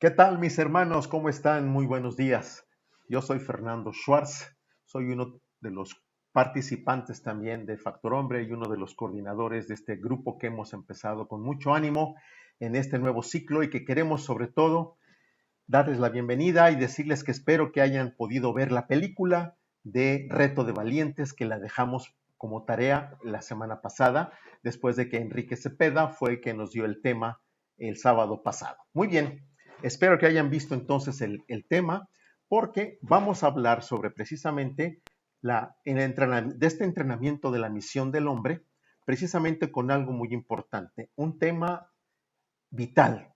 ¿Qué tal, mis hermanos? ¿Cómo están? Muy buenos días. Yo soy Fernando Schwartz, soy uno de los participantes también de Factor Hombre y uno de los coordinadores de este grupo que hemos empezado con mucho ánimo en este nuevo ciclo y que queremos sobre todo darles la bienvenida y decirles que espero que hayan podido ver la película de Reto de Valientes que la dejamos como tarea la semana pasada, después de que Enrique Cepeda fue el que nos dio el tema el sábado pasado. Muy bien, espero que hayan visto entonces el tema, porque vamos a hablar sobre precisamente de este entrenamiento de la misión del hombre, precisamente con algo muy importante, un tema vital: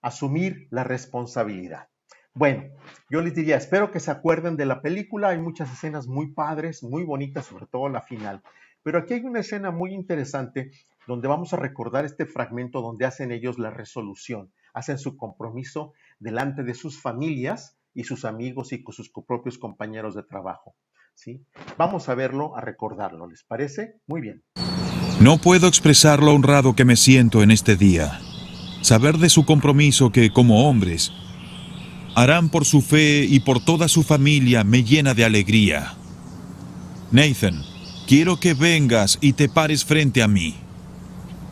asumir la responsabilidad. Bueno, yo les diría, espero que se acuerden de la película. Hay muchas escenas muy padres, muy bonitas, sobre todo la final. Pero aquí hay una escena muy interesante donde vamos a recordar este fragmento donde hacen ellos la resolución, hacen su compromiso delante de sus familias y sus amigos y con sus propios compañeros de trabajo, ¿sí? Vamos a verlo, a recordarlo, ¿les parece? Muy bien. No puedo expresar lo honrado que me siento en este día. Saber de su compromiso que, como hombres, harán por su fe y por toda su familia me llena de alegría. Nathan, quiero que vengas y te pares frente a mí,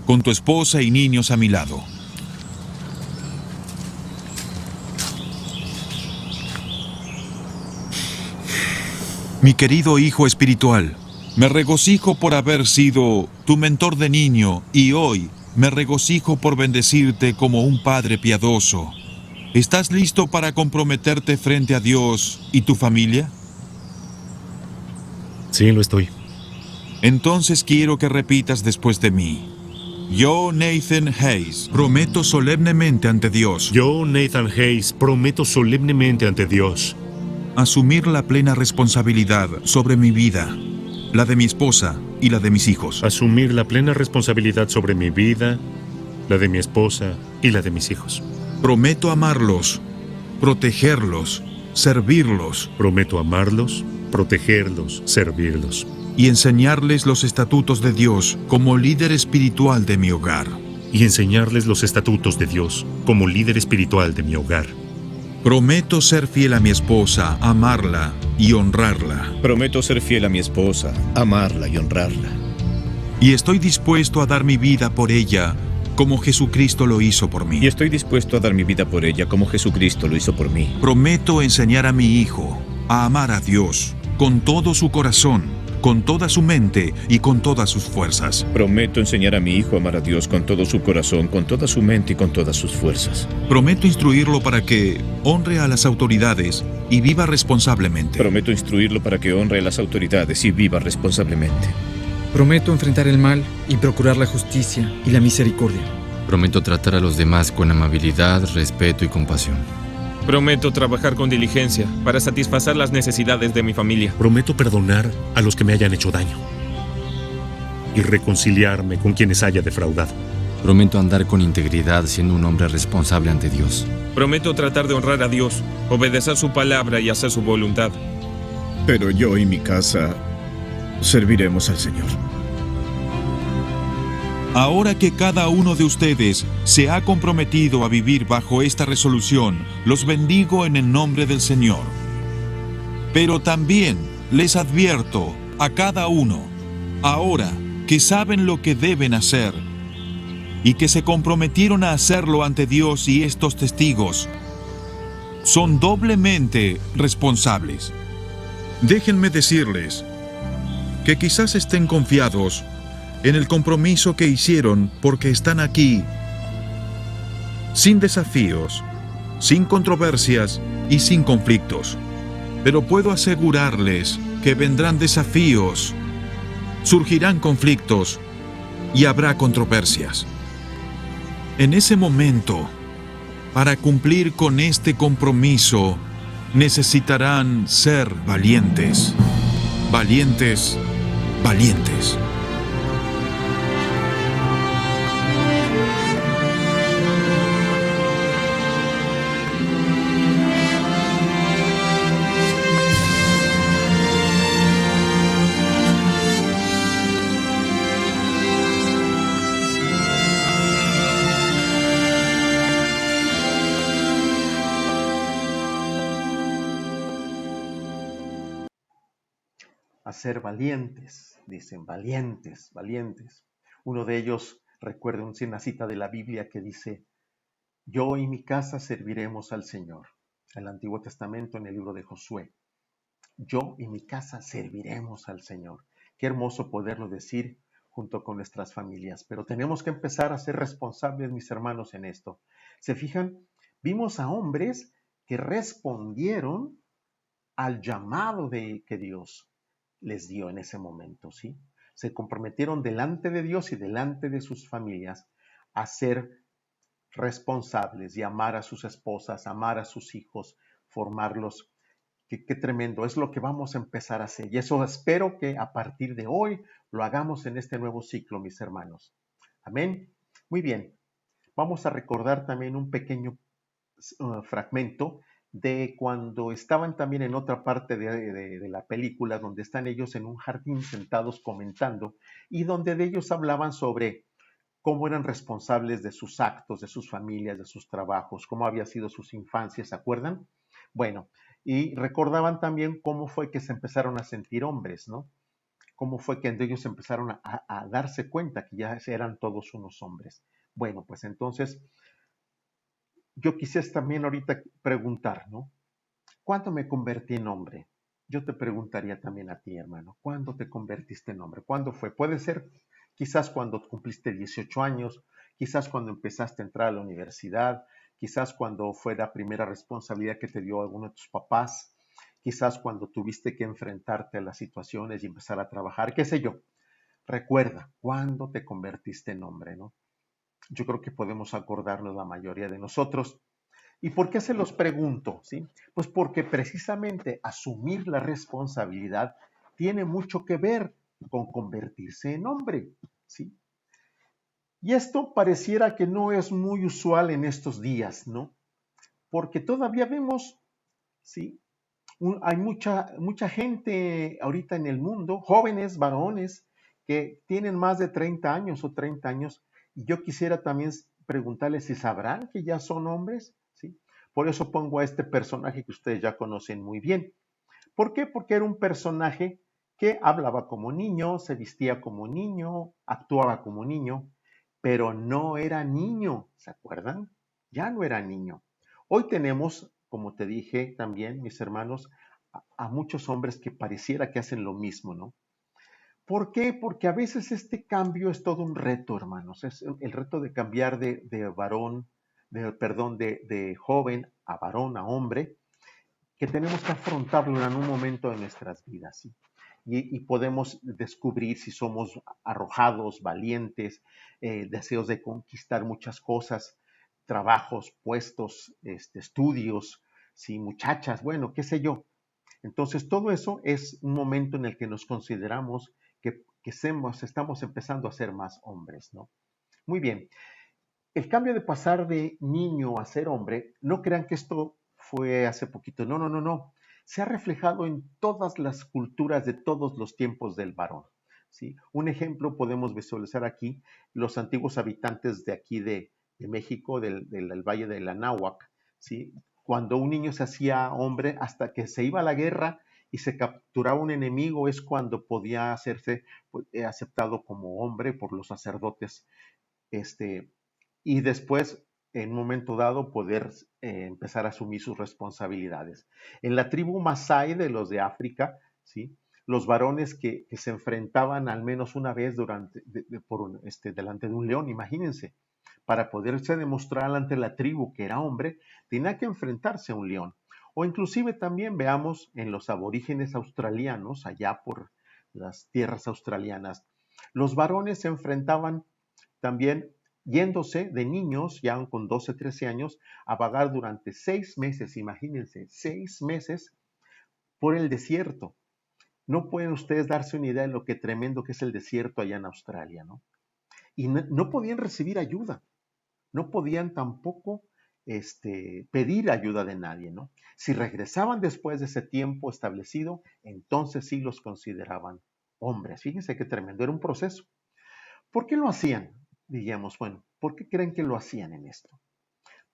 con tu esposa y niños a mi lado. Mi querido hijo espiritual, me regocijo por haber sido tu mentor de niño y hoy me regocijo por bendecirte como un padre piadoso. ¿Estás listo para comprometerte frente a Dios y tu familia? Sí, lo estoy. Entonces quiero que repitas después de mí. Yo, Nathan Hayes, prometo solemnemente ante Dios. Yo, Nathan Hayes, prometo solemnemente ante Dios asumir la plena responsabilidad sobre mi vida, la de mi esposa y la de mis hijos. Asumir la plena responsabilidad sobre mi vida, la de mi esposa y la de mis hijos. Prometo amarlos, protegerlos, servirlos. Prometo amarlos, protegerlos, servirlos. Y enseñarles los estatutos de Dios como líder espiritual de mi hogar. Y enseñarles los estatutos de Dios como líder espiritual de mi hogar. Prometo ser fiel a mi esposa, amarla y honrarla. Prometo ser fiel a mi esposa, amarla y honrarla. Y estoy dispuesto a dar mi vida por ella, como Jesucristo lo hizo por mí. Y estoy dispuesto a dar mi vida por ella, como Jesucristo lo hizo por mí. Prometo enseñar a mi hijo a amar a Dios con todo su corazón, con toda su mente y con todas sus fuerzas. Prometo enseñar a mi hijo a amar a Dios con todo su corazón, con toda su mente y con todas sus fuerzas. Prometo instruirlo para que honre a las autoridades y viva responsablemente. Prometo instruirlo para que honre a las autoridades y viva responsablemente. Prometo enfrentar el mal y procurar la justicia y la misericordia. Prometo tratar a los demás con amabilidad, respeto y compasión. Prometo trabajar con diligencia para satisfacer las necesidades de mi familia. Prometo perdonar a los que me hayan hecho daño y reconciliarme con quienes haya defraudado. Prometo andar con integridad siendo un hombre responsable ante Dios. Prometo tratar de honrar a Dios, obedecer su palabra y hacer su voluntad. Pero yo y mi casa serviremos al Señor. Ahora que cada uno de ustedes se ha comprometido a vivir bajo esta resolución, los bendigo en el nombre del Señor. Pero también les advierto a cada uno, ahora que saben lo que deben hacer y que se comprometieron a hacerlo ante Dios y estos testigos, son doblemente responsables. Déjenme decirles que quizás estén confiados en el compromiso que hicieron porque están aquí sin desafíos, sin controversias y sin conflictos. Pero puedo asegurarles que vendrán desafíos, surgirán conflictos y habrá controversias. En ese momento, para cumplir con este compromiso, necesitarán ser valientes, valientes, valientes. ser valientes, dicen, valientes, valientes. Uno de ellos, recuerden una cita de la Biblia que dice, yo y mi casa serviremos al Señor. El Antiguo Testamento en el libro de Josué. Yo y mi casa serviremos al Señor. Qué hermoso poderlo decir junto con nuestras familias, pero tenemos que empezar a ser responsables, mis hermanos, en esto. ¿Se fijan? Vimos a hombres que respondieron al llamado que Dios les dio en ese momento, ¿sí? Se comprometieron delante de Dios y delante de sus familias a ser responsables y amar a sus esposas, amar a sus hijos, formarlos. Qué tremendo, es lo que vamos a empezar a hacer. Y eso espero que a partir de hoy lo hagamos en este nuevo ciclo, mis hermanos. Amén. Muy bien, vamos a recordar también un pequeño fragmento de cuando estaban también en otra parte de la película, donde están ellos en un jardín sentados comentando y donde de ellos hablaban sobre cómo eran responsables de sus actos, de sus familias, de sus trabajos, cómo había sido sus infancias, ¿se acuerdan? Bueno, y recordaban también cómo fue que se empezaron a sentir hombres, ¿no? Cómo fue que ellos empezaron a darse cuenta que ya eran todos unos hombres. Bueno, pues entonces yo quisiera también ahorita preguntar, ¿no? ¿Cuándo me convertí en hombre? Yo te preguntaría también a ti, hermano, ¿cuándo te convertiste en hombre? ¿Cuándo fue? Puede ser quizás cuando cumpliste 18 años, quizás cuando empezaste a entrar a la universidad, quizás cuando fue la primera responsabilidad que te dio alguno de tus papás, quizás cuando tuviste que enfrentarte a las situaciones y empezar a trabajar, qué sé yo. Recuerda, ¿cuándo te convertiste en hombre, no? Yo creo que podemos acordarnos la mayoría de nosotros. ¿Y por qué se los pregunto? ¿Sí? Pues porque precisamente asumir la responsabilidad tiene mucho que ver con convertirse en hombre, ¿sí? Y esto pareciera que no es muy usual en estos días, ¿no? Porque todavía vemos, ¿sí? Hay mucha gente ahorita en el mundo, jóvenes, varones, que tienen más de 30 años o 30 años, y yo quisiera también preguntarles si sabrán que ya son hombres, ¿sí? Por eso pongo a este personaje que ustedes ya conocen muy bien. ¿Por qué? Porque era un personaje que hablaba como niño, se vestía como niño, actuaba como niño, pero no era niño, ¿se acuerdan? Ya no era niño. Hoy tenemos, como te dije también, mis hermanos, a muchos hombres que pareciera que hacen lo mismo, ¿no? ¿Por qué? Porque a veces este cambio es todo un reto, hermanos. Es el reto de cambiar de varón, de joven a varón, a hombre, que tenemos que afrontarlo en un momento de nuestras vidas, ¿sí? Y podemos descubrir si somos arrojados, valientes, deseos de conquistar muchas cosas, trabajos, puestos, estudios, ¿sí? Muchachas, bueno, qué sé yo. Entonces, todo eso es un momento en el que nos consideramos que estamos empezando a ser más hombres, ¿no? Muy bien. El cambio de pasar de niño a ser hombre, no crean que esto fue hace poquito. No, no, no, no. Se ha reflejado en todas las culturas de todos los tiempos del varón, ¿sí? Un ejemplo podemos visualizar aquí, los antiguos habitantes de aquí de México, del Valle de la Náhuac, ¿sí? Cuando un niño se hacía hombre, hasta que se iba a la guerra y se capturaba un enemigo, es cuando podía hacerse aceptado como hombre por los sacerdotes, y después, en un momento dado, poder empezar a asumir sus responsabilidades. En la tribu Masái de los de África, ¿sí? Los varones que se enfrentaban al menos una vez delante de un león, imagínense, para poderse demostrar ante la tribu que era hombre, tenía que enfrentarse a un león. O inclusive también veamos en los aborígenes australianos, allá por las tierras australianas, los varones se enfrentaban también yéndose de niños, ya con 12, 13 años, a vagar durante 6 meses, imagínense, 6 meses por el desierto. No pueden ustedes darse una idea de lo que tremendo que es el desierto allá en Australia, ¿no? Y no podían recibir ayuda, no podían tampoco pedir ayuda de nadie, ¿no? Si regresaban después de ese tiempo establecido, entonces sí los consideraban hombres. Fíjense qué tremendo, era un proceso. ¿Por qué lo hacían? Diríamos, bueno, ¿por qué creen que lo hacían en esto?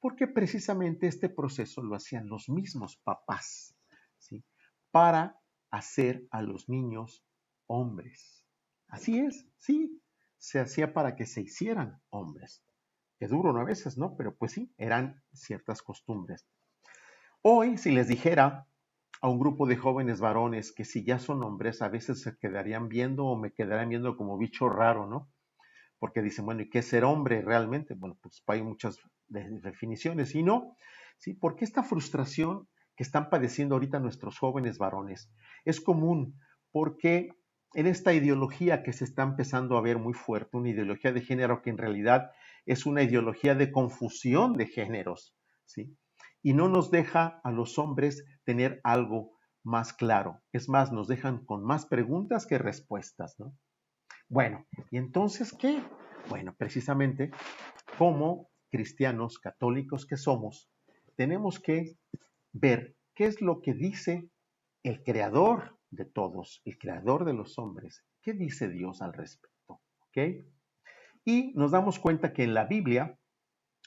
Porque precisamente este proceso lo hacían los mismos papás, ¿sí? Para hacer a los niños hombres. Así es, sí, se hacía para que se hicieran hombres. Qué duro, ¿no? A veces, ¿no? Pero pues sí, eran ciertas costumbres. Hoy, si les dijera a un grupo de jóvenes varones que si ya son hombres, a veces se quedarían viendo o me quedarían viendo como bicho raro, ¿no? Porque dicen, bueno, ¿y qué es ser hombre realmente? Bueno, pues hay muchas definiciones y no, ¿sí? Porque esta frustración que están padeciendo ahorita nuestros jóvenes varones es común porque en esta ideología que se está empezando a ver muy fuerte, una ideología de género que en realidad es una ideología de confusión de géneros, ¿sí? Y no nos deja a los hombres tener algo más claro. Es más, nos dejan con más preguntas que respuestas, ¿no? Bueno, ¿y entonces qué? Bueno, precisamente como cristianos católicos que somos, tenemos que ver qué es lo que dice el creador de todos, el creador de los hombres. ¿Qué dice Dios al respecto? ¿Ok? Y nos damos cuenta que en la Biblia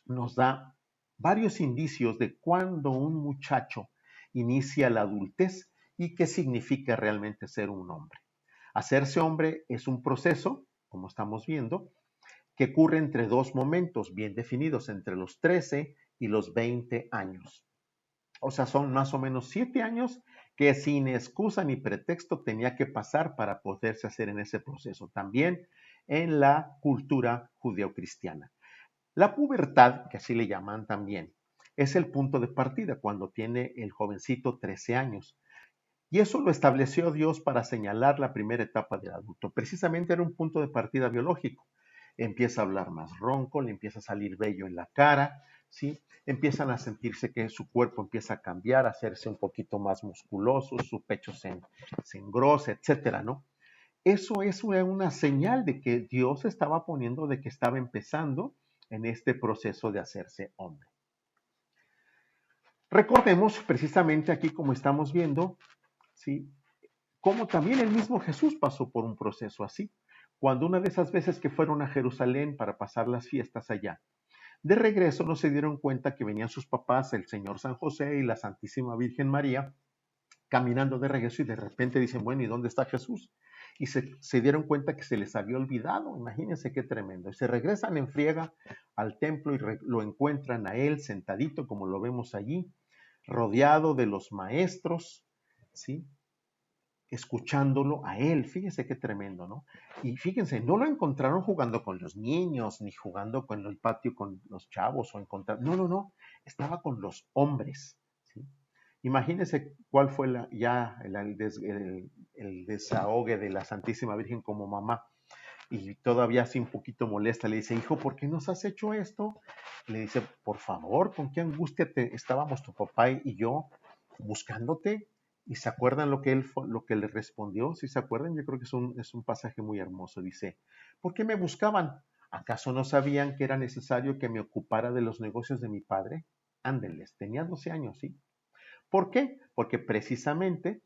nos da varios indicios de cuándo un muchacho inicia la adultez y qué significa realmente ser un hombre. Hacerse hombre es un proceso, como estamos viendo, que ocurre entre dos momentos bien definidos, entre los 13 y los 20 años. O sea, son más o menos 7 años que sin excusa ni pretexto tenía que pasar para poderse hacer en ese proceso. También en la cultura judeocristiana. La pubertad, que así le llaman también, es el punto de partida cuando tiene el jovencito 13 años. Y eso lo estableció Dios para señalar la primera etapa del adulto. Precisamente era un punto de partida biológico. Empieza a hablar más ronco, le empieza a salir vello en la cara, ¿sí? Empiezan a sentirse que su cuerpo empieza a cambiar, a hacerse un poquito más musculoso, su pecho se engrosa, etcétera, ¿no? Eso es una señal de que Dios estaba poniendo, de que estaba empezando en este proceso de hacerse hombre. Recordemos precisamente aquí, como estamos viendo, ¿sí? Como también el mismo Jesús pasó por un proceso así. Cuando una de esas veces que fueron a Jerusalén para pasar las fiestas allá, de regreso no se dieron cuenta que venían sus papás, el Señor San José y la Santísima Virgen María, caminando de regreso y de repente dicen, bueno, ¿y dónde está Jesús? Y se dieron cuenta que se les había olvidado, imagínense qué tremendo. Y se regresan en friega al templo y lo encuentran a él sentadito, como lo vemos allí, rodeado de los maestros, ¿sí? Escuchándolo a él, fíjense qué tremendo, ¿no? Y fíjense, no lo encontraron jugando con los niños, ni jugando con el patio con los chavos, no, estaba con los hombres, ¿sí? Imagínense cuál fue el desahogue de la Santísima Virgen como mamá. Y todavía así un poquito molesta, le dice, hijo, ¿por qué nos has hecho esto? Le dice, por favor, ¿con qué angustia estábamos tu papá y yo buscándote? ¿Y se acuerdan lo que le respondió? ¿Sí se acuerdan? Yo creo que es un pasaje muy hermoso. Dice, ¿por qué me buscaban? ¿Acaso no sabían que era necesario que me ocupara de los negocios de mi padre? Ándenles, tenía 12 años, ¿sí? ¿Por qué? Porque precisamente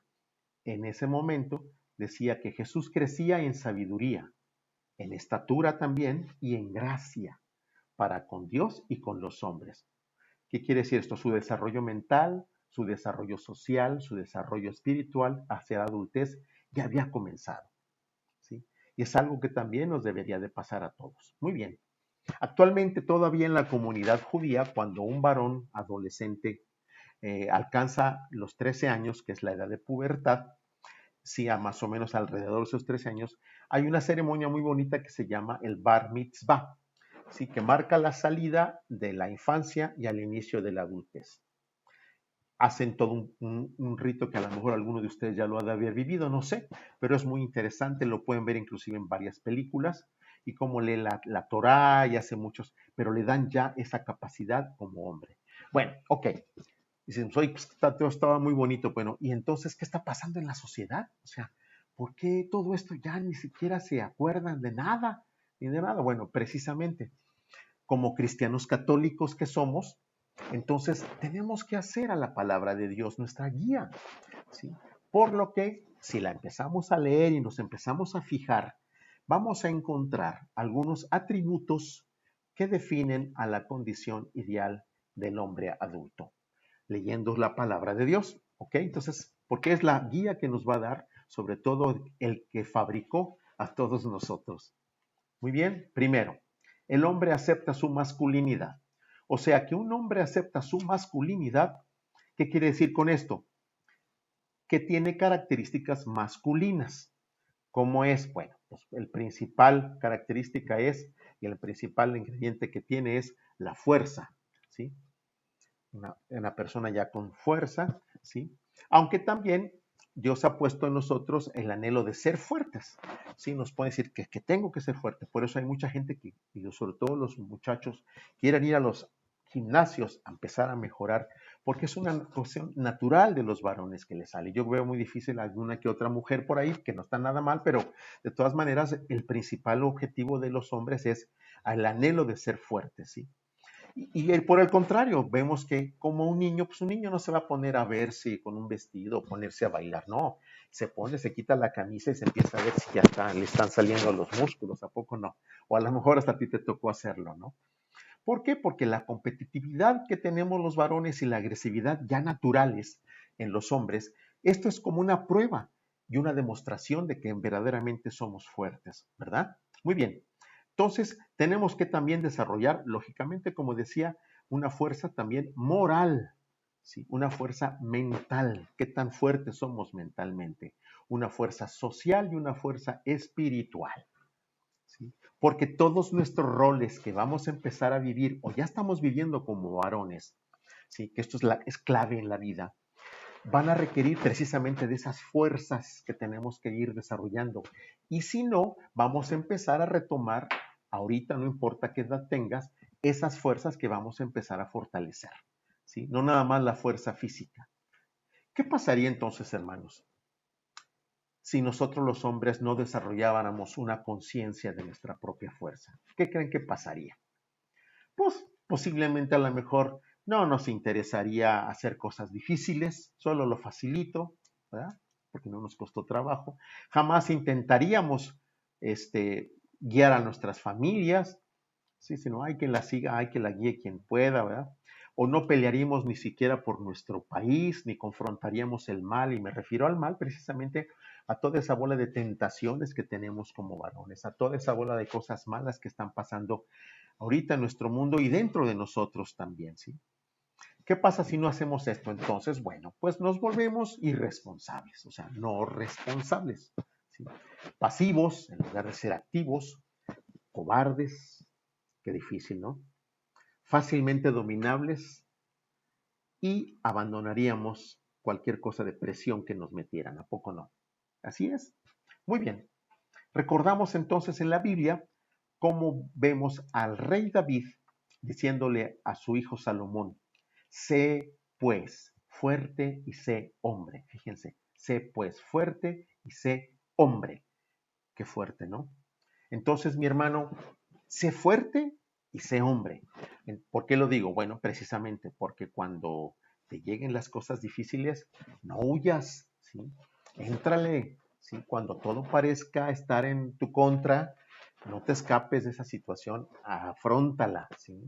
en ese momento decía que Jesús crecía en sabiduría, en estatura también y en gracia para con Dios y con los hombres. ¿Qué quiere decir esto? Su desarrollo mental, su desarrollo social, su desarrollo espiritual hacia la adultez ya había comenzado, ¿sí? Y es algo que también nos debería de pasar a todos. Muy bien. Actualmente todavía en la comunidad judía, cuando un varón adolescente alcanza los 13 años, que es la edad de pubertad, sí, a más o menos alrededor de esos 13 años, hay una ceremonia muy bonita que se llama el Bar Mitzvah, ¿sí? Que marca la salida de la infancia y al inicio de la adultez. Hacen todo un rito que a lo mejor alguno de ustedes ya lo ha de haber vivido, no sé, pero es muy interesante, lo pueden ver inclusive en varias películas, y cómo lee la Torá y hace muchos, pero le dan ya esa capacidad como hombre. Bueno, ok. Dicen, pues, todo estaba muy bonito. Bueno, ¿y entonces qué está pasando en la sociedad? O sea, ¿por qué todo esto ya ni siquiera se acuerdan de nada? Ni de nada. Bueno, precisamente, como cristianos católicos que somos, entonces tenemos que hacer a la palabra de Dios nuestra guía, ¿sí? Por lo que, si la empezamos a leer y nos empezamos a fijar, vamos a encontrar algunos atributos que definen a la condición ideal del hombre adulto, leyendo la palabra de Dios, ¿ok? Entonces, ¿por qué es la guía que nos va a dar? sobre todo el que fabricó a todos nosotros. Muy bien, primero, el hombre acepta su masculinidad. O sea, que un hombre acepta su masculinidad, ¿qué quiere decir con esto? Que tiene características masculinas. ¿Cómo es? Bueno, pues el principal característica es, y el principal ingrediente que tiene es la fuerza, ¿sí? Una persona ya con fuerza, ¿sí? Aunque también Dios ha puesto en nosotros el anhelo de ser fuertes, ¿sí? Nos puede decir que tengo que ser fuerte. Por eso hay mucha gente que, y sobre todo los muchachos, quieren ir a los gimnasios a empezar a mejorar, porque es una cuestión natural de los varones que les sale. Yo veo muy difícil alguna que otra mujer por ahí, que no está nada mal, pero de todas maneras el principal objetivo de los hombres es el anhelo de ser fuertes, ¿sí? Y por el contrario, vemos que como un niño, pues un niño no se va a poner a verse con un vestido, ponerse a bailar, no. Se pone, se quita la camisa y se empieza a ver si ya le están saliendo los músculos, ¿a poco no? O a lo mejor hasta a ti te tocó hacerlo, ¿no? ¿Por qué? Porque la competitividad que tenemos los varones y la agresividad ya naturales en los hombres, esto es como una prueba y una demostración de que verdaderamente somos fuertes, ¿verdad? Muy bien. Entonces, tenemos que también desarrollar, lógicamente, como decía, una fuerza también moral, ¿sí? Una fuerza mental. ¿Qué tan fuertes somos mentalmente? Una fuerza social y una fuerza espiritual, ¿sí? Porque todos nuestros roles que vamos a empezar a vivir o ya estamos viviendo como varones, ¿sí? Que esto es clave en la vida, van a requerir precisamente de esas fuerzas que tenemos que ir desarrollando. Y si no, vamos a empezar a retomar, ahorita no importa qué edad tengas, esas fuerzas que vamos a empezar a fortalecer, ¿sí? No nada más la fuerza física. ¿Qué pasaría entonces, hermanos, si nosotros los hombres no desarrolláramos una conciencia de nuestra propia fuerza? ¿Qué creen que pasaría? Pues posiblemente a lo mejor no nos interesaría hacer cosas difíciles, solo lo facilito, ¿verdad? Porque no nos costó trabajo. Jamás intentaríamos guiar a nuestras familias, ¿sí? Sino hay quien la siga, hay que la guíe quien pueda, ¿verdad? O no pelearíamos ni siquiera por nuestro país, ni confrontaríamos el mal, y me refiero al mal precisamente a toda esa bola de tentaciones que tenemos como varones, a toda esa bola de cosas malas que están pasando ahorita en nuestro mundo y dentro de nosotros también, ¿sí? ¿Qué pasa si no hacemos esto? Entonces, bueno, pues nos volvemos irresponsables, o sea, no responsables, ¿sí? Pasivos en lugar de ser activos, cobardes, qué difícil, ¿no? Fácilmente dominables y abandonaríamos cualquier cosa de presión que nos metieran, ¿a poco no? Así es. Muy bien. Recordamos entonces en la Biblia cómo vemos al rey David diciéndole a su hijo Salomón: sé pues fuerte y sé hombre. Fíjense, sé pues fuerte y sé hombre. Qué fuerte, ¿no? Entonces, mi hermano, sé fuerte y sé hombre. ¿Por qué lo digo? Bueno, precisamente porque cuando te lleguen las cosas difíciles, no huyas, ¿sí? Éntrale, ¿sí? Cuando todo parezca estar en tu contra, no te escapes de esa situación, afróntala, ¿sí?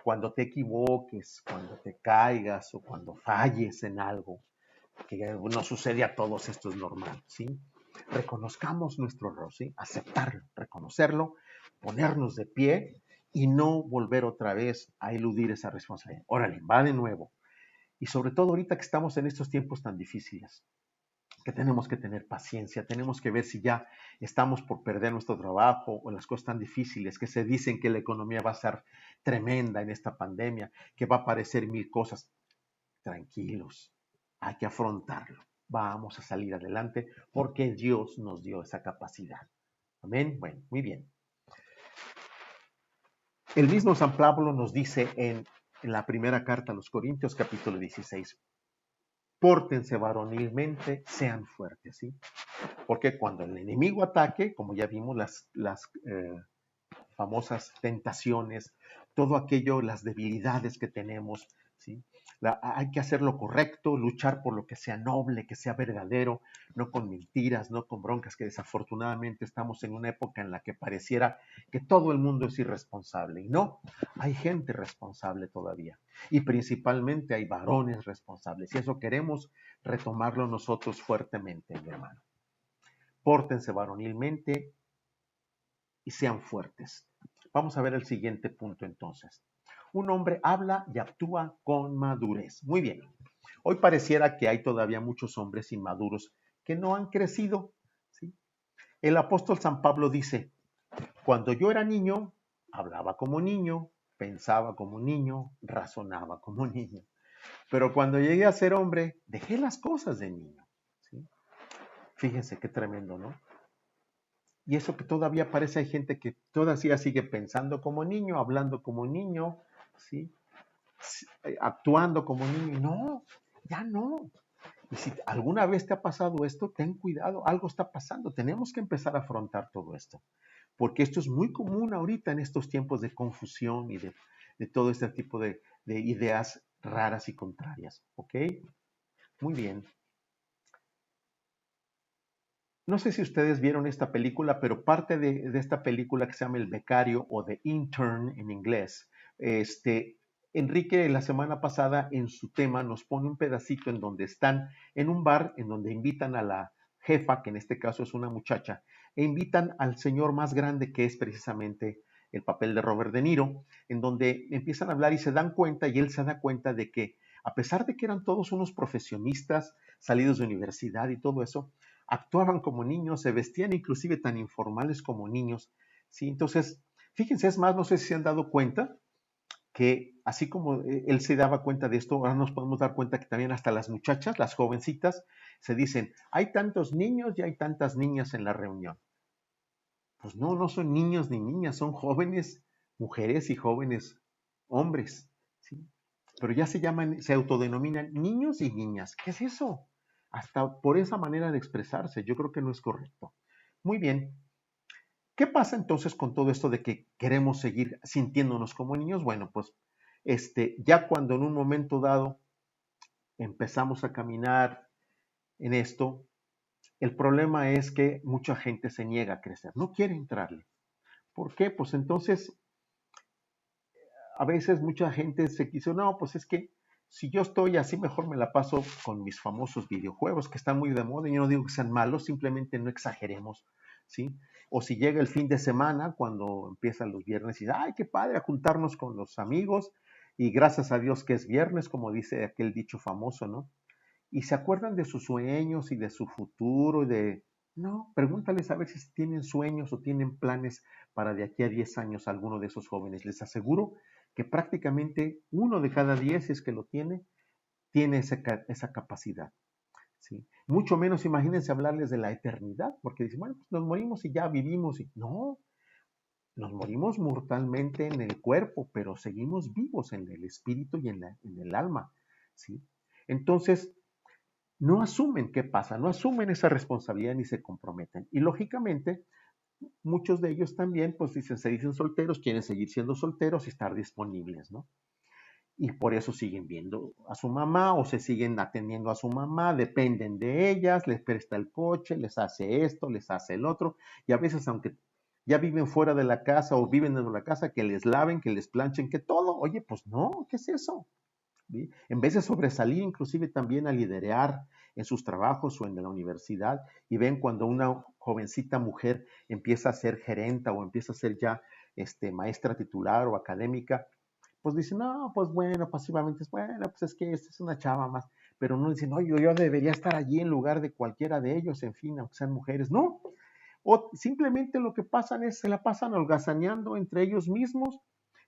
Cuando te equivoques, cuando te caigas o cuando falles en algo, que no sucede a todos, esto es normal, ¿sí? Reconozcamos nuestro error, ¿sí? Aceptarlo, reconocerlo, ponernos de pie y no volver otra vez a eludir esa responsabilidad. Órale, va de nuevo. Y sobre todo ahorita que estamos en estos tiempos tan difíciles, que tenemos que tener paciencia, tenemos que ver si ya estamos por perder nuestro trabajo o las cosas tan difíciles, que se dicen que la economía va a ser tremenda en esta pandemia, que va a aparecer mil cosas. Tranquilos, hay que afrontarlo. Vamos a salir adelante porque Dios nos dio esa capacidad. Amén. Bueno, muy bien. El mismo San Pablo nos dice en la primera carta a los Corintios, capítulo 16, pórtense varonilmente, sean fuertes, ¿sí? Porque cuando el enemigo ataque, como ya vimos las famosas tentaciones, todo aquello, las debilidades que tenemos, ¿sí? Hay que hacer lo correcto, luchar por lo que sea noble, que sea verdadero, no con mentiras, no con broncas, que desafortunadamente estamos en una época en la que pareciera que todo el mundo es irresponsable. Y no, hay gente responsable todavía. Y principalmente hay varones responsables. Y eso queremos retomarlo nosotros fuertemente, mi hermano. Pórtense varonilmente y sean fuertes. Vamos a ver el siguiente punto entonces. Un hombre habla y actúa con madurez. Muy bien. Hoy pareciera que hay todavía muchos hombres inmaduros que no han crecido, ¿sí? El apóstol San Pablo dice, cuando yo era niño, hablaba como niño, pensaba como niño, razonaba como niño. Pero cuando llegué a ser hombre, dejé las cosas de niño, ¿sí? Fíjense qué tremendo, ¿no? Y eso que todavía parece, hay gente que todavía sigue pensando como niño, hablando como niño, ¿sí? Actuando como niño. No, ya no. Y si alguna vez te ha pasado esto, ten cuidado, algo está pasando. Tenemos que empezar a afrontar todo esto, porque esto es muy común ahorita en estos tiempos de confusión y de todo este tipo de ideas raras y contrarias. ¿Ok? Muy bien. No sé si ustedes vieron esta película, pero parte de esta película que se llama El Becario o The Intern en inglés, Enrique la semana pasada en su tema nos pone un pedacito en donde están en un bar, en donde invitan a la jefa, que en este caso es una muchacha, e invitan al señor más grande, que es precisamente el papel de Robert De Niro, en donde empiezan a hablar y se dan cuenta, y él se da cuenta de que a pesar de que eran todos unos profesionistas salidos de universidad y todo eso, actuaban como niños, se vestían inclusive tan informales como niños, ¿sí? Entonces, fíjense, es más, no sé si se han dado cuenta que así como él se daba cuenta de esto, ahora nos podemos dar cuenta que también hasta las muchachas, las jovencitas, se dicen, hay tantos niños y hay tantas niñas en la reunión. Pues no, no son niños ni niñas, son jóvenes mujeres y jóvenes hombres, ¿sí? Pero ya se llaman, se autodenominan niños y niñas. ¿Qué es eso? Hasta por esa manera de expresarse, yo creo que no es correcto. Muy bien. ¿Qué pasa entonces con todo esto de que queremos seguir sintiéndonos como niños? Bueno, pues ya cuando en un momento dado empezamos a caminar en esto, el problema es que mucha gente se niega a crecer, no quiere entrarle. ¿Por qué? Pues entonces, a veces mucha gente se quiso, no, pues es que si yo estoy así, mejor me la paso con mis famosos videojuegos que están muy de moda. Y yo no digo que sean malos, simplemente no exageremos, ¿sí? O si llega el fin de semana, cuando empiezan los viernes, y ay, qué padre, a juntarnos con los amigos, y gracias a Dios que es viernes, como dice aquel dicho famoso, ¿no? Y se acuerdan de sus sueños y de su futuro, No, pregúntales a ver si tienen sueños o tienen planes para de aquí a 10 años alguno de esos jóvenes. Les aseguro que prácticamente uno de cada 10, si es que lo tiene esa capacidad, ¿sí? Mucho menos imagínense hablarles de la eternidad, porque dicen, bueno, pues nos morimos y ya vivimos. Y no, nos morimos mortalmente en el cuerpo, pero seguimos vivos en el espíritu y en el alma, ¿sí? Entonces, no asumen qué pasa, no asumen esa responsabilidad ni se comprometen. Y lógicamente, muchos de ellos también, pues se dicen solteros, quieren seguir siendo solteros y estar disponibles, ¿no? Y por eso siguen viendo a su mamá o se siguen atendiendo a su mamá, dependen de ellas, les presta el coche, les hace esto, les hace el otro, y a veces aunque ya viven fuera de la casa o viven en la casa, que les laven, que les planchen, que todo, oye, pues no, ¿qué es eso? ¿Sí? En vez de sobresalir inclusive también a liderar en sus trabajos o en la universidad, y ven cuando una jovencita mujer empieza a ser gerenta o empieza a ser ya maestra titular o académica, pues dicen, no, pues bueno, pasivamente, bueno, pues es que esta es una chava más, pero no dicen, no, yo debería estar allí en lugar de cualquiera de ellos, en fin, aunque sean mujeres, no. O simplemente lo que pasan es, se la pasan holgazaneando entre ellos mismos,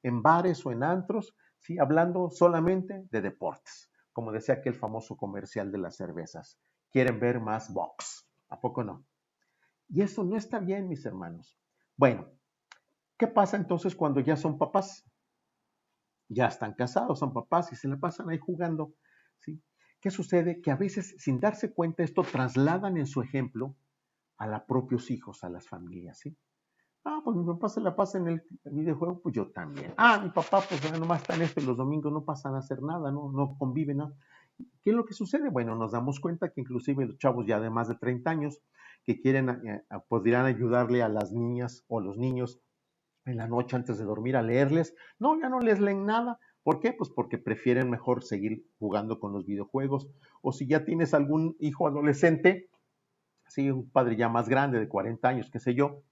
en bares o en antros, ¿sí? Hablando solamente de deportes, como decía aquel famoso comercial de las cervezas. Quieren ver más box, ¿a poco no? Y eso no está bien, mis hermanos. Bueno, ¿qué pasa entonces cuando ya son papás? Ya están casados, son papás y se la pasan ahí jugando, ¿sí? ¿Qué sucede? Que a veces, sin darse cuenta, esto trasladan en su ejemplo a los propios hijos, a las familias, ¿sí? Ah, pues mi papá se la pasa en el videojuego, pues yo también. Ah, mi papá pues ya nomás está en esto y los domingos no pasan a hacer nada, no conviven, ¿no? ¿Qué es lo que sucede? Bueno, nos damos cuenta que inclusive los chavos ya de más de 30 años que quieren, podrían ayudarle a las niñas o los niños en la noche antes de dormir a leerles. No, ya no les leen nada. ¿Por qué? Pues porque prefieren mejor seguir jugando con los videojuegos. O si ya tienes algún hijo adolescente, sí, un padre ya más grande de 40 años, qué sé yo,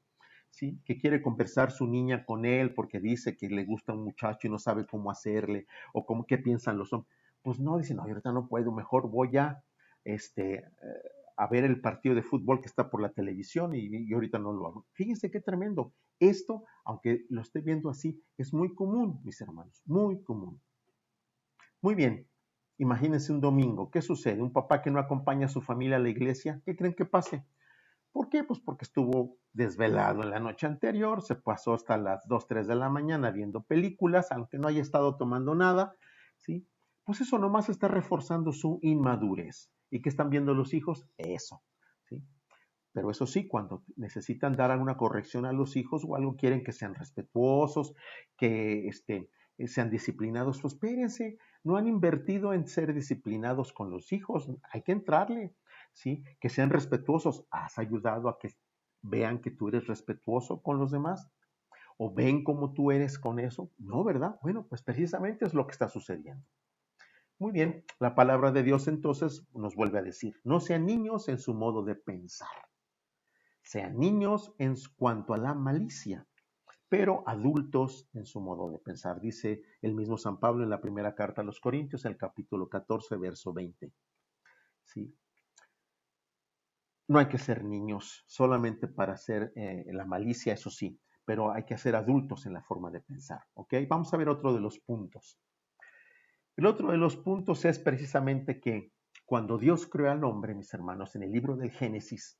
¿sí? Que quiere conversar su niña con él porque dice que le gusta un muchacho y no sabe cómo hacerle o cómo, qué piensan los hombres. Pues no, dice, no, ahorita no puedo, mejor voy a ver el partido de fútbol que está por la televisión y ahorita no lo hago. Fíjense qué tremendo. Esto, aunque lo esté viendo así, es muy común, mis hermanos, muy común. Muy bien, imagínense un domingo, ¿qué sucede? Un papá que no acompaña a su familia a la iglesia, ¿qué creen que pase? ¿Por qué? Pues porque estuvo desvelado en la noche anterior, se pasó hasta las 2, 3 de la mañana viendo películas, aunque no haya estado tomando nada, ¿sí? Pues eso nomás está reforzando su inmadurez. ¿Y qué están viendo los hijos? Eso, ¿sí? Pero eso sí, cuando necesitan dar alguna corrección a los hijos o algo, quieren que sean respetuosos, que sean disciplinados, pues espérense, no han invertido en ser disciplinados con los hijos, hay que entrarle, ¿sí? Que sean respetuosos. ¿Has ayudado a que vean que tú eres respetuoso con los demás? ¿O ven cómo tú eres con eso? No, ¿verdad? Bueno, pues precisamente es lo que está sucediendo. Muy bien, la palabra de Dios entonces nos vuelve a decir, no sean niños en su modo de pensar. Sean niños en cuanto a la malicia, pero adultos en su modo de pensar. Dice el mismo San Pablo en la primera carta a los Corintios, el capítulo 14, verso 20. ¿Sí? No hay que ser niños solamente para hacer la malicia, eso sí, pero hay que ser adultos en la forma de pensar. ¿Ok? Vamos a ver otro de los puntos. El otro de los puntos es precisamente que cuando Dios creó al hombre, mis hermanos, en el libro del Génesis,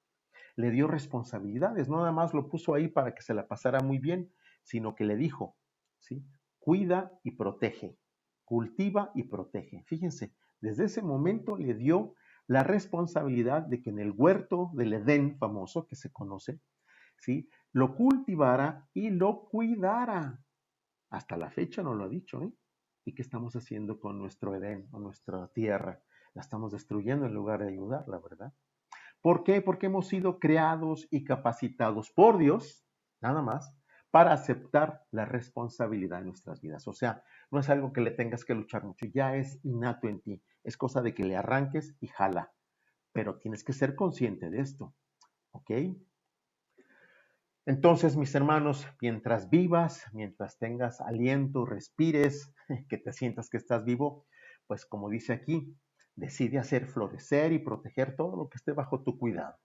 le dio responsabilidades, no nada más lo puso ahí para que se la pasara muy bien, sino que le dijo, ¿sí? Cuida y protege, cultiva y protege. Fíjense, desde ese momento le dio la responsabilidad de que en el huerto del Edén famoso que se conoce, ¿sí? Lo cultivara y lo cuidara. Hasta la fecha no lo ha dicho, ¿eh? ¿Y qué estamos haciendo con nuestro Edén o nuestra tierra? La estamos destruyendo en lugar de ayudarla, ¿verdad? ¿Por qué? Porque hemos sido creados y capacitados por Dios, nada más, para aceptar la responsabilidad en nuestras vidas. O sea, no es algo que le tengas que luchar mucho, ya es innato en ti. Es cosa de que le arranques y jala. Pero tienes que ser consciente de esto, ¿ok? Entonces, mis hermanos, mientras vivas, mientras tengas aliento, respires, que te sientas que estás vivo, pues como dice aquí, decide hacer florecer y proteger todo lo que esté bajo tu cuidado.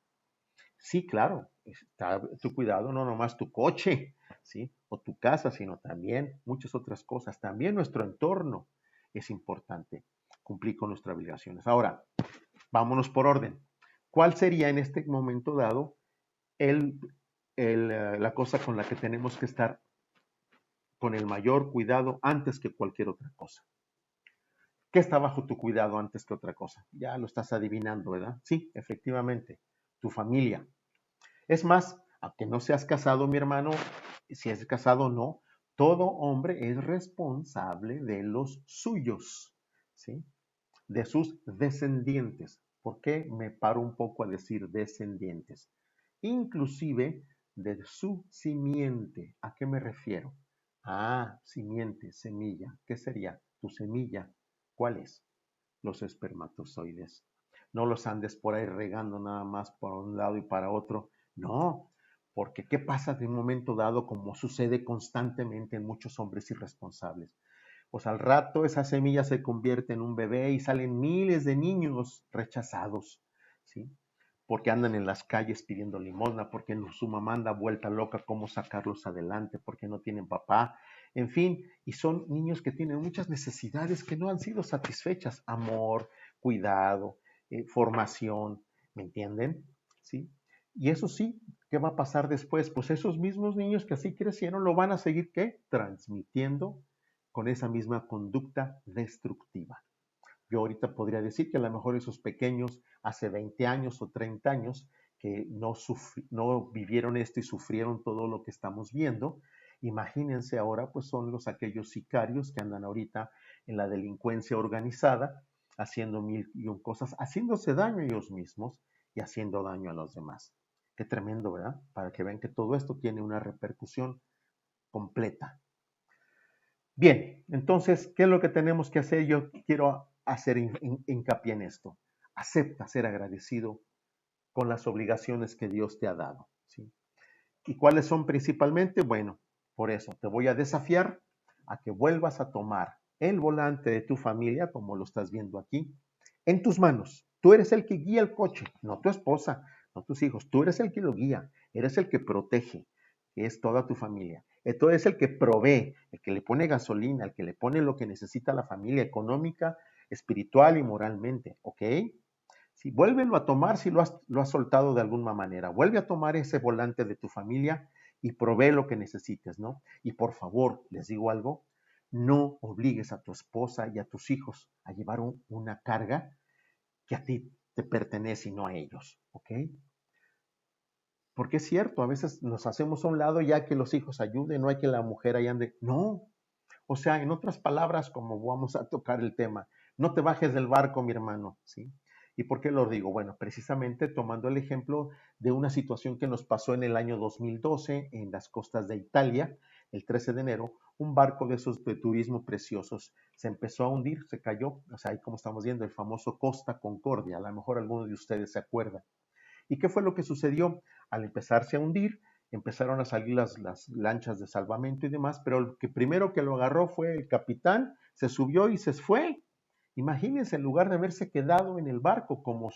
Sí, claro, está tu cuidado, no nomás tu coche, ¿sí? O tu casa, sino también muchas otras cosas. También nuestro entorno es importante, cumplir con nuestras obligaciones. Ahora, vámonos por orden. ¿Cuál sería en este momento dado el, la cosa con la que tenemos que estar con el mayor cuidado antes que cualquier otra cosa? ¿Qué está bajo tu cuidado antes que otra cosa? Ya lo estás adivinando, ¿verdad? Sí, efectivamente, tu familia. Es más, aunque no seas casado, mi hermano, si es casado o no, todo hombre es responsable de los suyos, ¿sí? De sus descendientes. ¿Por qué me paro un poco a decir descendientes? Inclusive de su simiente. ¿A qué me refiero? Ah, simiente, semilla. ¿Qué sería? Tu semilla. ¿Cuál es? Los espermatozoides. No los andes por ahí regando nada más por un lado y para otro. No, porque ¿qué pasa de un momento dado como sucede constantemente en muchos hombres irresponsables? Pues al rato esa semilla se convierte en un bebé y salen miles de niños rechazados, ¿sí? Porque andan en las calles pidiendo limosna, porque su mamá anda vuelta loca cómo sacarlos adelante, porque no tienen papá, en fin, y son niños que tienen muchas necesidades que no han sido satisfechas, amor, cuidado, formación, ¿me entienden? ¿Sí? Y eso sí, ¿qué va a pasar después? Pues esos mismos niños que así crecieron lo van a seguir, ¿qué? Transmitiendo con esa misma conducta destructiva. Yo ahorita podría decir que a lo mejor esos pequeños hace 20 años o 30 años que no vivieron esto y sufrieron todo lo que estamos viendo. Imagínense ahora, pues son aquellos sicarios que andan ahorita en la delincuencia organizada, haciendo mil y un cosas, haciéndose daño a ellos mismos y haciendo daño a los demás. Qué tremendo, ¿verdad? Para que vean que todo esto tiene una repercusión completa. Bien, entonces, ¿qué es lo que tenemos que hacer? Yo quiero hacer hincapié en esto. Acepta ser agradecido con las obligaciones que Dios te ha dado, ¿sí? ¿Y cuáles son principalmente? Bueno, por eso te voy a desafiar a que vuelvas a tomar el volante de tu familia, como lo estás viendo aquí, en tus manos. Tú eres el que guía el coche, no tu esposa, no tus hijos. Tú eres el que lo guía, eres el que protege, que es toda tu familia. Entonces es el que provee, el que le pone gasolina, el que le pone lo que necesita la familia económica, espiritual y moralmente, ¿ok? Sí, vuélvelo a tomar si lo has soltado de alguna manera. Vuelve a tomar ese volante de tu familia y provee lo que necesites, ¿no? Y por favor, les digo algo, no obligues a tu esposa y a tus hijos a llevar una carga que a ti te pertenece y no a ellos, ¿ok? Porque es cierto, a veces nos hacemos a un lado ya que los hijos ayuden, no hay que la mujer ahí ande. No, o sea, en otras palabras, como vamos a tocar el tema, no te bajes del barco, mi hermano, ¿sí? ¿Y por qué lo digo? Bueno, precisamente tomando el ejemplo de una situación que nos pasó en el año 2012 en las costas de Italia, el 13 de enero, un barco de esos de turismo preciosos se empezó a hundir, se cayó, o sea, ahí como estamos viendo, el famoso Costa Concordia, a lo mejor alguno de ustedes se acuerda. ¿Y qué fue lo que sucedió? Al empezarse a hundir, empezaron a salir las lanchas de salvamento y demás, pero el que primero que lo agarró fue el capitán, se subió y se fue. Imagínense, en lugar de haberse quedado en el barco, como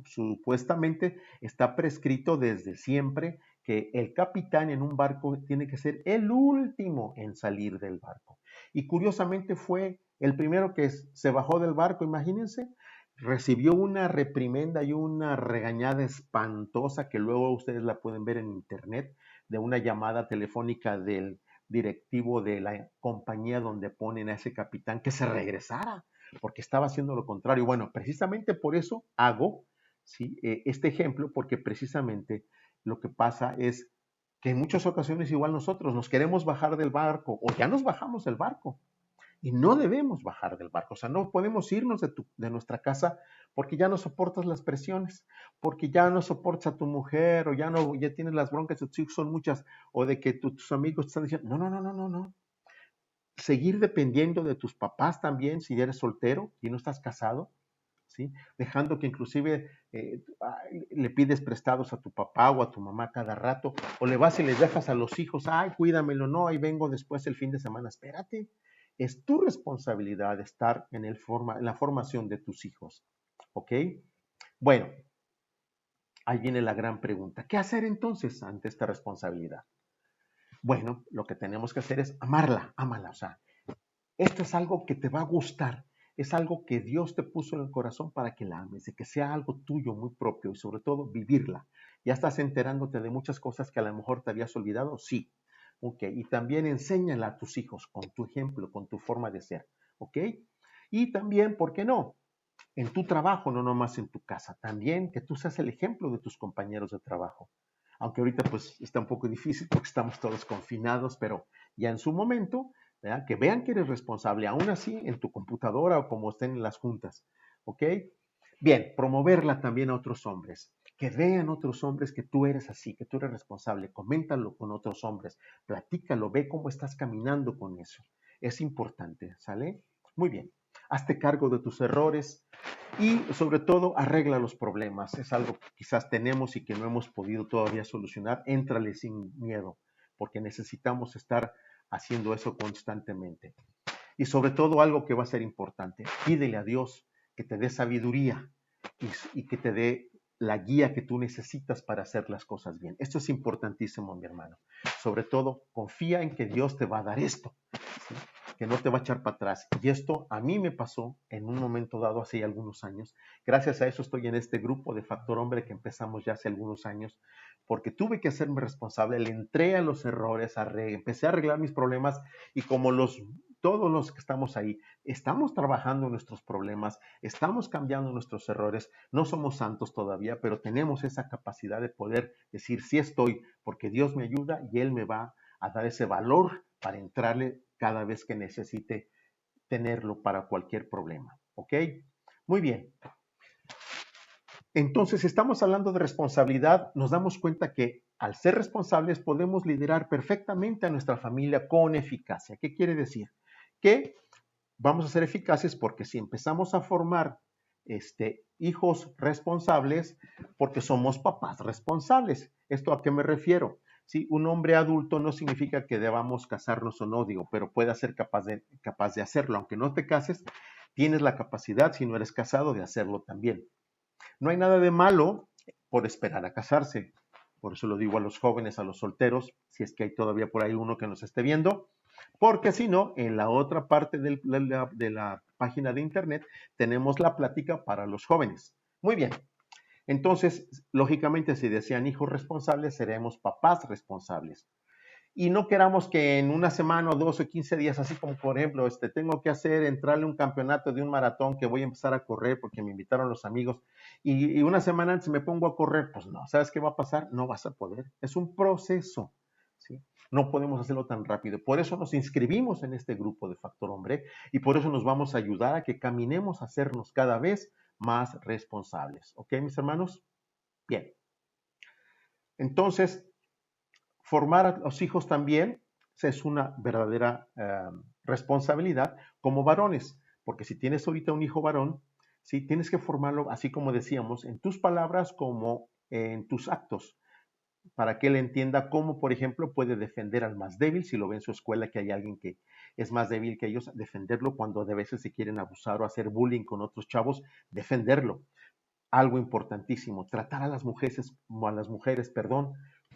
supuestamente está prescrito desde siempre, que el capitán en un barco tiene que ser el último en salir del barco. Y curiosamente fue el primero que se bajó del barco, imagínense, recibió una reprimenda y una regañada espantosa que luego ustedes la pueden ver en internet, de una llamada telefónica del directivo de la compañía donde ponen a ese capitán que se regresara, porque estaba haciendo lo contrario. Bueno, precisamente por eso hago, ¿sí?, este ejemplo, porque precisamente lo que pasa es que en muchas ocasiones igual nosotros nos queremos bajar del barco o ya nos bajamos del barco. Y no debemos bajar del barco, o sea, no podemos irnos de nuestra casa porque ya no soportas las presiones, porque ya no soportas a tu mujer, o ya tienes las broncas de tus hijos, son muchas, o de que tus amigos te están diciendo, no. Seguir dependiendo de tus papás también, si eres soltero y no estás casado, ¿sí? Dejando que inclusive le pides prestados a tu papá o a tu mamá cada rato, o le vas y les dejas a los hijos, ay, cuídamelo, no, ahí vengo después el fin de semana, espérate. Es tu responsabilidad estar en la formación de tus hijos, ¿ok? Bueno, ahí viene la gran pregunta. ¿Qué hacer entonces ante esta responsabilidad? Bueno, lo que tenemos que hacer es ámala, o sea, esto es algo que te va a gustar, es algo que Dios te puso en el corazón para que la ames, de que sea algo tuyo muy propio y sobre todo vivirla. ¿Ya estás enterándote de muchas cosas que a lo mejor te habías olvidado? Sí. Ok, y también enséñala a tus hijos con tu ejemplo, con tu forma de ser, ¿ok? Y también, ¿por qué no? En tu trabajo, no nomás en tu casa, también que tú seas el ejemplo de tus compañeros de trabajo. Aunque ahorita pues está un poco difícil porque estamos todos confinados, pero ya en su momento, ¿verdad?, que vean que eres responsable, aún así en tu computadora o como estén en las juntas, ¿ok? Bien, promoverla también a otros hombres. Que vean otros hombres que tú eres así, que tú eres responsable. Coméntalo con otros hombres, platícalo, ve cómo estás caminando con eso. Es importante, ¿sale? Muy bien. Hazte cargo de tus errores y sobre todo arregla los problemas. Es algo que quizás tenemos y que no hemos podido todavía solucionar. Éntrale sin miedo, porque necesitamos estar haciendo eso constantemente. Y sobre todo algo que va a ser importante, pídele a Dios que te dé sabiduría y que te dé la guía que tú necesitas para hacer las cosas bien. Esto es importantísimo, mi hermano. Sobre todo, confía en que Dios te va a dar esto, ¿sí?, que no te va a echar para atrás. Y esto a mí me pasó en un momento dado hace ya algunos años. Gracias a eso estoy en este grupo de Factor Hombre que empezamos ya hace algunos años, porque tuve que hacerme responsable, le entré a los errores, empecé a arreglar mis problemas y como los todos los que estamos ahí, estamos trabajando en nuestros problemas, estamos cambiando nuestros errores, no somos santos todavía, pero tenemos esa capacidad de poder decir, sí estoy, porque Dios me ayuda y Él me va a dar ese valor para entrarle cada vez que necesite tenerlo para cualquier problema. ¿Ok? Muy bien. Entonces, si estamos hablando de responsabilidad, nos damos cuenta que al ser responsables podemos liderar perfectamente a nuestra familia con eficacia. ¿Qué quiere decir? Que vamos a ser eficaces porque si empezamos a formar hijos responsables, porque somos papás responsables. ¿Esto a qué me refiero? Sí, un hombre adulto no significa que debamos casarnos o no, digo, pero puede ser capaz de hacerlo. Aunque no te cases, tienes la capacidad, si no eres casado, de hacerlo también. No hay nada de malo por esperar a casarse. Por eso lo digo a los jóvenes, a los solteros, si es que hay todavía por ahí uno que nos esté viendo, porque si no, en la otra parte de la página de internet tenemos la plática para los jóvenes. Muy bien. Entonces, lógicamente, si desean hijos responsables, seremos papás responsables. Y no queramos que en una semana o 2 o 15 días, así como por ejemplo, tengo que entrarle un campeonato de un maratón que voy a empezar a correr porque me invitaron los amigos y una semana antes me pongo a correr, pues no, ¿sabes qué va a pasar? No vas a poder. Es un proceso, ¿sí? No podemos hacerlo tan rápido. Por eso nos inscribimos en este grupo de Factor Hombre y por eso nos vamos a ayudar a que caminemos a hacernos cada vez más responsables. ¿Ok, mis hermanos? Bien. Entonces, formar a los hijos también es una verdadera responsabilidad como varones, porque si tienes ahorita un hijo varón, ¿sí? Tienes que formarlo, así como decíamos, en tus palabras como en tus actos, para que él entienda cómo, por ejemplo, puede defender al más débil, si lo ve en su escuela que hay alguien que es más débil que ellos, defenderlo cuando de veces se quieren abusar o hacer bullying con otros chavos, defenderlo. Algo importantísimo, tratar a las mujeres,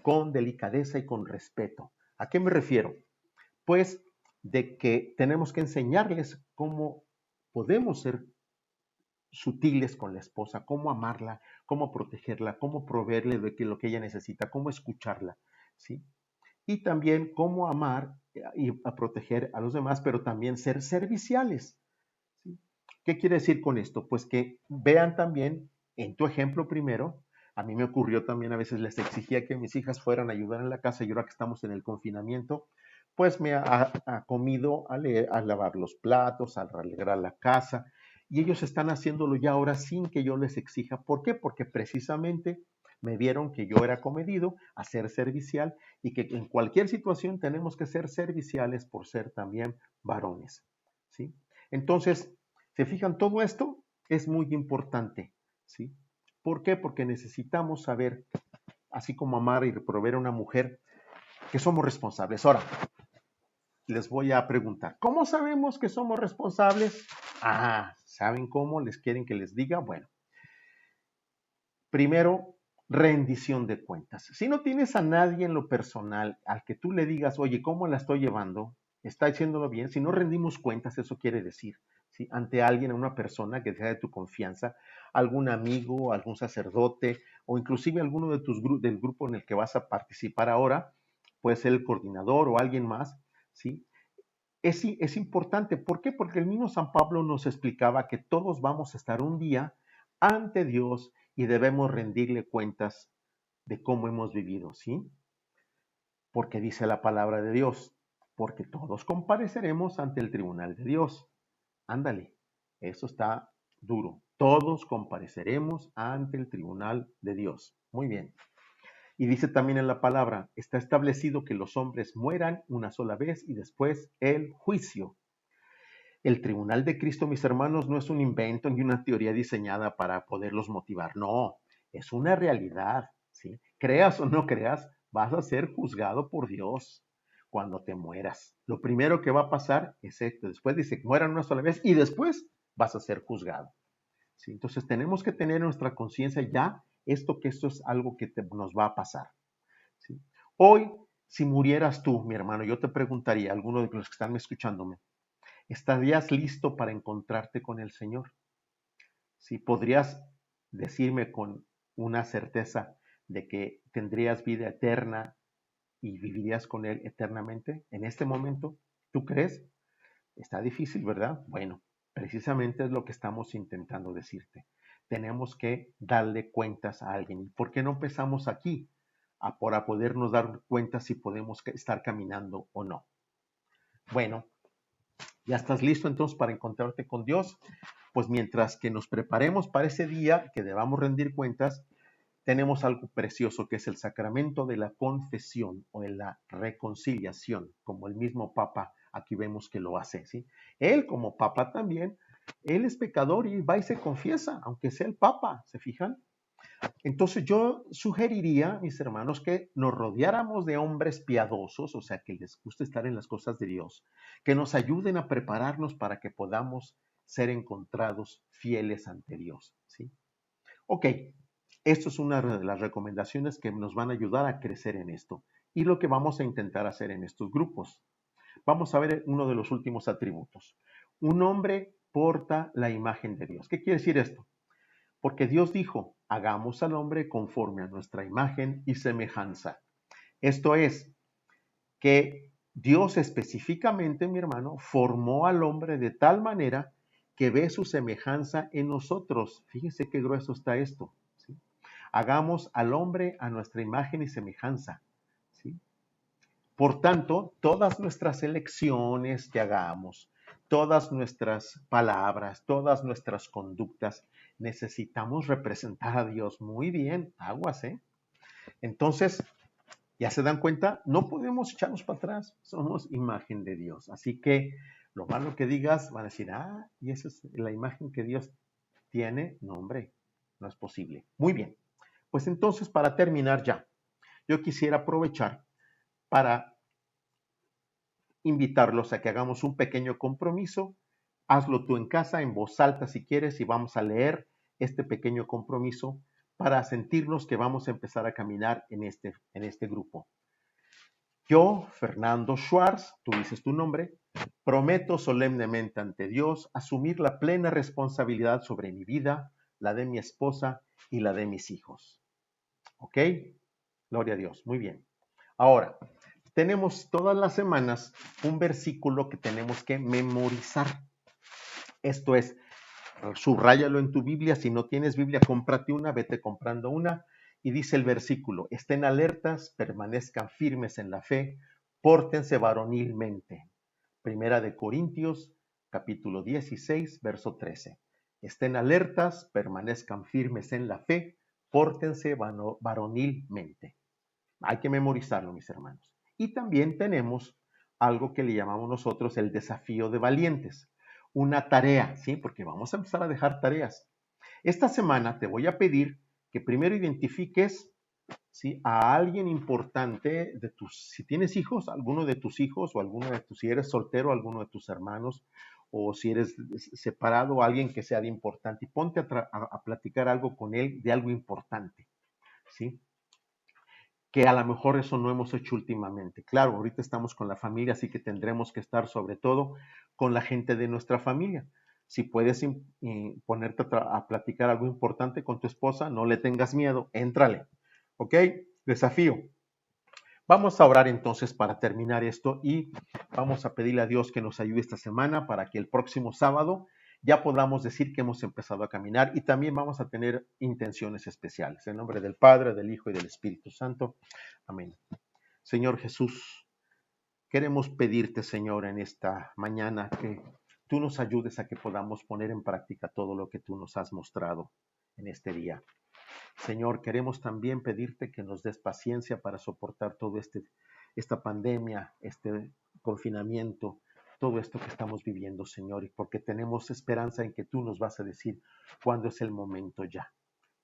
con delicadeza y con respeto. ¿A qué me refiero? Pues de que tenemos que enseñarles cómo podemos ser sutiles con la esposa, cómo amarla, cómo protegerla, cómo proveerle de lo que ella necesita, cómo escucharla, ¿sí? Y también cómo amar y a proteger a los demás, pero también ser serviciales, ¿sí? ¿Qué quiere decir con esto? Pues que vean también en tu ejemplo primero. A mí me ocurrió también, a veces les exigía que mis hijas fueran a ayudar en la casa y ahora que estamos en el confinamiento, pues me ha comido a lavar los platos, a alegrar la casa, y ellos están haciéndolo ya ahora sin que yo les exija. ¿Por qué? Porque precisamente me vieron que yo era comedido a ser servicial y que en cualquier situación tenemos que ser serviciales por ser también varones, ¿sí? Entonces, ¿se fijan? Todo esto es muy importante, ¿sí? ¿Por qué? Porque necesitamos saber, así como amar y proveer a una mujer, que somos responsables. Ahora, les voy a preguntar, ¿cómo sabemos que somos responsables? ¿Saben cómo? ¿Les quieren que les diga? Bueno, primero, rendición de cuentas. Si no tienes a nadie en lo personal al que tú le digas, oye, ¿cómo la estoy llevando? ¿Está haciéndolo bien? Si no rendimos cuentas, eso quiere decir, ¿sí? Ante alguien, una persona que sea de tu confianza, algún amigo, algún sacerdote o inclusive alguno de del grupo en el que vas a participar ahora, puede ser el coordinador o alguien más, ¿sí? Es importante. ¿Por qué? Porque el mismo San Pablo nos explicaba que todos vamos a estar un día ante Dios y debemos rendirle cuentas de cómo hemos vivido, ¿sí? Porque dice la palabra de Dios, porque todos compareceremos ante el tribunal de Dios. Ándale, eso está duro. Todos compareceremos ante el tribunal de Dios. Muy bien. Y dice también en la palabra, está establecido que los hombres mueran una sola vez y después el juicio. El tribunal de Cristo, mis hermanos, no es un invento ni una teoría diseñada para poderlos motivar. No, es una realidad, ¿sí? Creas o no creas, vas a ser juzgado por Dios cuando te mueras. Lo primero que va a pasar es esto. Después dice, mueran una sola vez y después vas a ser juzgado, ¿sí? Entonces tenemos que tener en nuestra conciencia ya que esto es algo que nos va a pasar, ¿sí? Hoy, si murieras tú, mi hermano, yo te preguntaría, alguno de los que están escuchándome, ¿estarías listo para encontrarte con el Señor? ¿Sí? ¿Podrías decirme con una certeza de que tendrías vida eterna y vivirías con Él eternamente en este momento? ¿Tú crees? Está difícil, ¿verdad? Bueno, precisamente es lo que estamos intentando decirte. Tenemos que darle cuentas a alguien. ¿Y por qué no empezamos aquí? Para podernos dar cuenta si podemos estar caminando o no. Bueno, ¿ya estás listo entonces para encontrarte con Dios? Pues mientras que nos preparemos para ese día que debamos rendir cuentas, tenemos algo precioso que es el sacramento de la confesión o de la reconciliación, como el mismo Papa aquí vemos que lo hace, ¿sí? Él como Papa también, él es pecador y va y se confiesa, aunque sea el Papa, ¿se fijan? Entonces yo sugeriría, mis hermanos, que nos rodeáramos de hombres piadosos, o sea, que les guste estar en las cosas de Dios, que nos ayuden a prepararnos para que podamos ser encontrados fieles ante Dios, ¿sí? Ok, esto es una de las recomendaciones que nos van a ayudar a crecer en esto y lo que vamos a intentar hacer en estos grupos. Vamos a ver uno de los últimos atributos. Un hombre porta la imagen de Dios. ¿Qué quiere decir esto? Porque Dios dijo, hagamos al hombre conforme a nuestra imagen y semejanza. Esto es, que Dios específicamente, mi hermano, formó al hombre de tal manera que ve su semejanza en nosotros. Fíjense qué grueso está esto, ¿sí? Hagamos al hombre a nuestra imagen y semejanza, ¿sí? Por tanto, todas nuestras elecciones que hagamos, todas nuestras palabras, todas nuestras conductas, necesitamos representar a Dios muy bien, aguas, ¿eh? Entonces, ¿ya se dan cuenta? No podemos echarnos para atrás, somos imagen de Dios. Así que lo malo que digas, van a decir, y esa es la imagen que Dios tiene. No, hombre, no es posible. Muy bien, pues entonces para terminar ya, yo quisiera aprovechar para invitarlos a que hagamos un pequeño compromiso. Hazlo tú en casa, en voz alta si quieres, y vamos a leer este pequeño compromiso para sentirnos que vamos a empezar a caminar en este grupo. Yo, Fernando Schwartz, tú dices tu nombre, prometo solemnemente ante Dios asumir la plena responsabilidad sobre mi vida, la de mi esposa y la de mis hijos. ¿Ok? Gloria a Dios. Muy bien. Ahora, tenemos todas las semanas un versículo que tenemos que memorizar. Esto es, subráyalo en tu Biblia. Si no tienes Biblia, cómprate una, vete comprando una. Y dice el versículo, estén alertas, permanezcan firmes en la fe, pórtense varonilmente. Primera de Corintios, capítulo 16, verso 13. Estén alertas, permanezcan firmes en la fe, pórtense varonilmente. Hay que memorizarlo, mis hermanos. Y también tenemos algo que le llamamos nosotros el desafío de valientes. Una tarea, ¿sí? Porque vamos a empezar a dejar tareas. Esta semana te voy a pedir que primero identifiques, ¿sí?, a alguien importante de si tienes hijos, alguno de tus hijos o alguno de si eres soltero, alguno de tus hermanos, o si eres separado, alguien que sea de importante, y ponte a platicar algo con él de algo importante, ¿sí? Que a lo mejor eso no hemos hecho últimamente. Claro, ahorita estamos con la familia, así que tendremos que estar sobre todo con la gente de nuestra familia. Si puedes ponerte a platicar algo importante con tu esposa, no le tengas miedo, éntrale. ¿Ok? Desafío. Vamos a orar entonces para terminar esto y vamos a pedirle a Dios que nos ayude esta semana para que el próximo sábado ya podamos decir que hemos empezado a caminar, y también vamos a tener intenciones especiales. En nombre del Padre, del Hijo y del Espíritu Santo. Amén. Señor Jesús, queremos pedirte, Señor, en esta mañana que tú nos ayudes a que podamos poner en práctica todo lo que tú nos has mostrado en este día. Señor, queremos también pedirte que nos des paciencia para soportar todo esta pandemia, este confinamiento, todo esto que estamos viviendo, Señor, y porque tenemos esperanza en que tú nos vas a decir cuándo es el momento ya,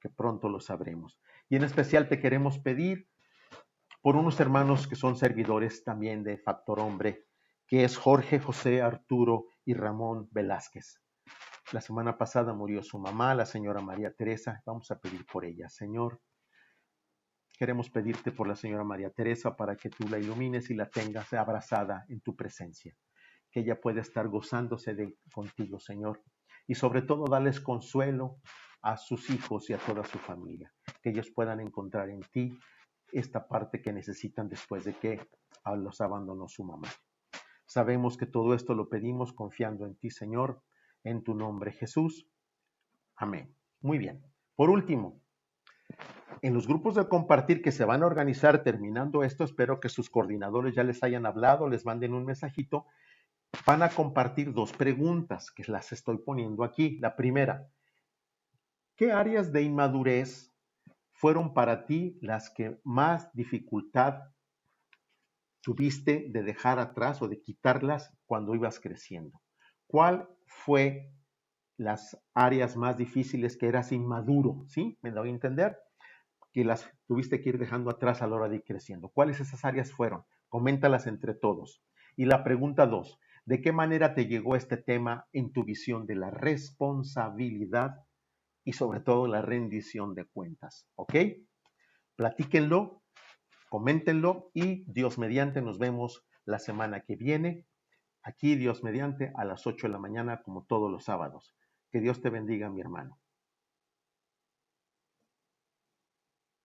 que pronto lo sabremos. Y en especial te queremos pedir por unos hermanos que son servidores también de Factor Hombre, que es Jorge, José, Arturo y Ramón Velázquez. La semana pasada murió su mamá, la señora María Teresa. Vamos a pedir por ella, Señor. Queremos pedirte por la señora María Teresa para que tú la ilumines y la tengas abrazada en tu presencia, que ella pueda estar gozándose contigo, Señor. Y sobre todo, darles consuelo a sus hijos y a toda su familia, que ellos puedan encontrar en ti esta parte que necesitan después de que los abandonó su mamá. Sabemos que todo esto lo pedimos confiando en ti, Señor, en tu nombre, Jesús. Amén. Muy bien. Por último, en los grupos de compartir que se van a organizar terminando esto, espero que sus coordinadores ya les hayan hablado, les manden un mensajito. Van a compartir 2 preguntas que las estoy poniendo aquí. La primera, ¿qué áreas de inmadurez fueron para ti las que más dificultad tuviste de dejar atrás o de quitarlas cuando ibas creciendo? ¿Cuál fue las áreas más difíciles que eras inmaduro? ¿Sí? ¿Me doy a entender? Que las tuviste que ir dejando atrás a la hora de ir creciendo. ¿Cuáles esas áreas fueron? Coméntalas entre todos. Y la pregunta 2, ¿de qué manera te llegó este tema en tu visión de la responsabilidad y sobre todo la rendición de cuentas? ¿Ok? Platíquenlo, coméntenlo y Dios mediante nos vemos la semana que viene. Aquí Dios mediante a las 8 de la mañana como todos los sábados. Que Dios te bendiga, mi hermano.